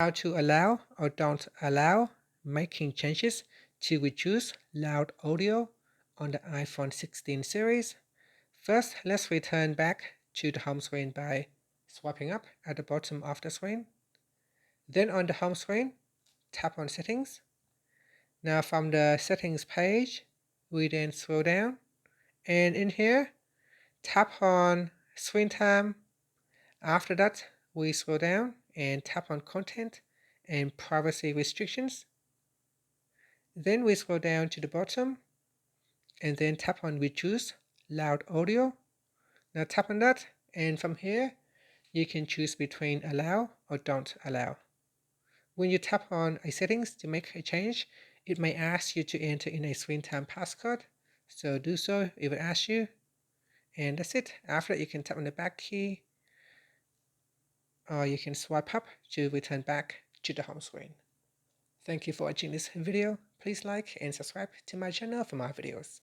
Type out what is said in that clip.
How to allow or don't allow making changes to reduce loud audio on the iPhone 16 series. First, let's return back to the home screen by swiping up at the bottom of the screen. Then on the home screen, tap on Settings. Now from the Settings page, we then scroll down, and in here, tap on Screen Time. After that, we scroll down and tap on Content and Privacy Restrictions. Then we scroll down to the bottom and then tap on Reduce Loud Audio. Now tap on that, and from here you can choose between allow or don't allow. When you tap on a settings to make a change, it may ask you to enter in a screen time passcode. So do so, it will ask you, and that's it. After that, you can tap on the back key, or you can swipe up to return back to the home screen. Thank you for watching this video. Please like and subscribe to my channel for more videos.